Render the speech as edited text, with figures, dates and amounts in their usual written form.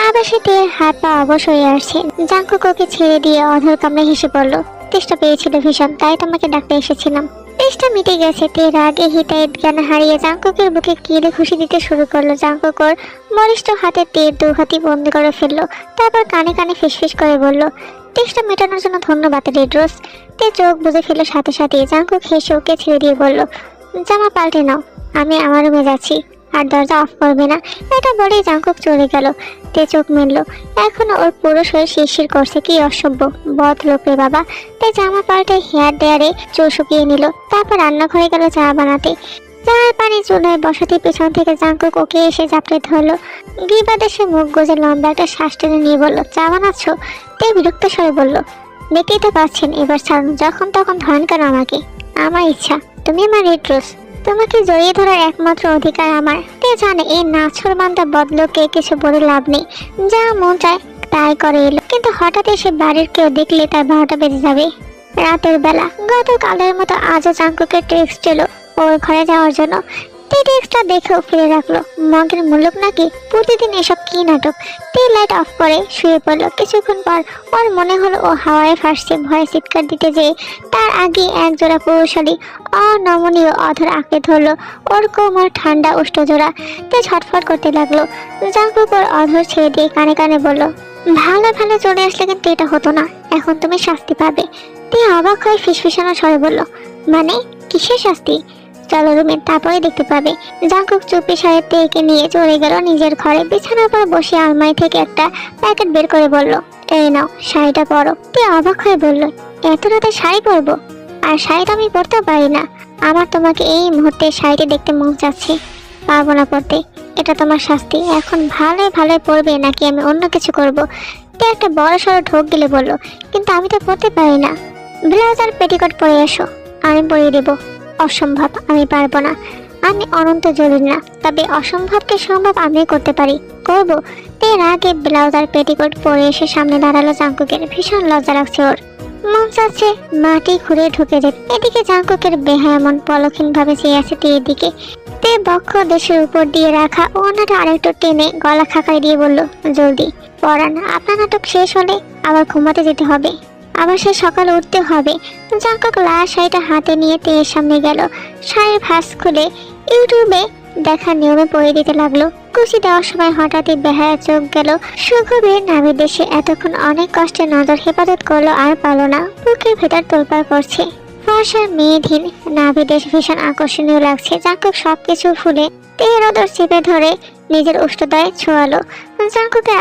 আবার সে তের হাত পা অবশ হয়ে আসছে। জাঙ্কুক ওকে ছেড়ে দিয়ে অধর কামড়ে হেসে পড়ল। তেষ্টা পেয়েছিল ভীষণ, তাই তোমাকে ডাকতে এসেছিলাম। তেষ্টা মিটে গেছে। তের আগে হিতাহিত জ্ঞান হারিয়ে জাঙ্কুকের বুকে কিলে খুশি দিতে শুরু করলো। জাঙ্কুক ওর বলিষ্ঠ হাতে তের দু হাতি বন্দি করে ফেললো। তারপর কানে কানে ফিসফিস করে বলল, তেষ্টা মেটানোর জন্য ধন্যবাদ রেড রোজ। তে চোখ বুজে ফেললো সাথে সাথে। জাঙ্কুক হেসে ওকে ছেড়ে দিয়ে বলল, জামা পাল্টে নাও, আমি আমার রুমে যাচ্ছি। আর দরজা অফ করবে না। এটা বলেই জাঙ্কুক চলে গেল। তে চোখ মেললো। এখনো ওর পুরো শরীর শিরশির করছে। কি অসভ্য বদ লোক রে বাবা। তে জামা পাল্টে হেয়ার ড্রায়ারে চুল শুকিয়ে নিল। তারপর রান্নাঘরে গেল চা বানাতে। চায়ের পানি চুলায় বসাতে পেছন থেকে জাঙ্কুক ওকে এসে চাপড়ে ধরলো। গিবাদে সে মুখ গোজে লম্বা একটা শ্বাস টেনে নিয়ে বলল, চা বানাচ্ছ? তে বিরক্ত স্বরে বলল, দেখতেই তো পাচ্ছেন, এবার ছাড়ুন, যখন তখন ধরেন কেন আমাকে? আমার ইচ্ছা, তুমি আমার রেড রোজ, তোমাকে জড়িয়ে ধরার একমাত্র অধিকার আমার। তে জানে এই নাছর বান্ধা বদলোকে কিছু বলে লাভ নেই, যা মন চায় তাই করে এলো। কিন্তু হঠাৎ এসে বাড়ির কেউ দেখলে তার 12টা বেজে যাবে। রাতের বেলা গতকালের মতো আজও জাঙ্কুকের টেক্সট এলো ওর ঘরে যাওয়ার জন্য। তে টেক্সটটা দেখেও ফিরে রাখলো। মগের মুলুক নাকি, প্রতিদিন এসব কি নাটক। তে লাইট অফ করে শুয়ে পড়লো। কিছুক্ষণ পর ওর মনে হলো ও হাওয়ায় ভাসছে। ভয়ে চিৎকার দিতে যেয়ে তার আগে একজোড়া পুরুষালী অনমনীয় অধর আঁকড়ে ধরলো ওর কোমর ঠান্ডা উষ্ঠজোড়া। তে ছটফট করতে লাগলো। জাঙ্কুক ওর অধর ছেড়ে দিয়ে কানে কানে বলল, ভালো ভালো চলে আসলে কিন্তু এটা হতো না, এখন তুমি শাস্তি পাবে। তে অবাক হয়ে ফিসফিসানো স্বরে বলল, মানে কিসের শাস্তি? চলো রুমে, তারপরে দেখতে পাবে। জাঙ্কুক চুপি সাহেব তেকে নিয়ে চলে গেল নিজের ঘরে। বিছানার পর বসে আলমারি থেকে একটা প্যাকেট বের করে বলল, এই নাও, শাড়িটা পরো। তে অবাক হয়ে বলল, এত রাতে শাড়ি পরবো? আর শাড়িটা আমি পরতেও পারি না। আমার তোমাকে এই মুহূর্তে শাড়িতে দেখতে মন চাচ্ছে। পারবো না পরতে, এটা তোমার শাস্তি। এখন ভালো ভালো পরবে নাকি আমি অন্য কিছু করব? তে একটা বড় সড়ো ঢোক গেলে বলল, কিন্তু আমি তো পরতে পারি না। ব্লাউজ আর পেটিকোট পরে এসো, আমি পরিয়ে দেবো। অসম্ভব, আমি পারবো না। আমি অনন্ত জরুরি না, তবে অসম্ভবকে সম্ভব আমি করতে পারি, করবো। এর আগে ব্লাউজ আর পেটিকোট পরে এসে সামনে দাঁড়ালো জাঙ্কুকের। ভীষণ লজ্জা লাগছে ওর, মন চাচ্ছে মাটি খুঁড়ে ঢুকে যেতে। এদিকে জাঙ্কুকের বেহায়া মন পলক্ষীন ভাবে চেয়ে আছে তের দিকে। তে বক্ষ দেশের উপর দিয়ে রাখা ওনাটা আরেকটু টেনে গলা খাকাই দিয়ে বলল, জলদি পড়ান, আপনার নাটক শেষ হলে আবার ঘুমাতে যেতে হবে, আবার সে সকালে উঠতে হবে। জাঙ্কুক লাল শাড়িটা হাতে নিয়ে তের সামনে গেল। শাড়ির ভাঁজ খুলে ইউটিউবে দেখার নিয়মে পড়ে দিতে লাগলো। কুচি দেওয়ার সময় হঠাৎই বেহায়া চোখ গেল সুগভীর নাভি দেশে। এতক্ষণ অনেক কষ্টে নজর হেফাজত করলো, আর পারল না। বুকের ভেতর তোলপাড় করছে। ফর্সার মেয়েধীন নাভি দেশ ভীষণ আকর্ষণীয় লাগছে। জাঙ্কুক সবকিছু ফুলে তের অদর চেপে ধরে নিজের উষ্ঠদয় ছোঁয়ালো। জাঙ্কুকের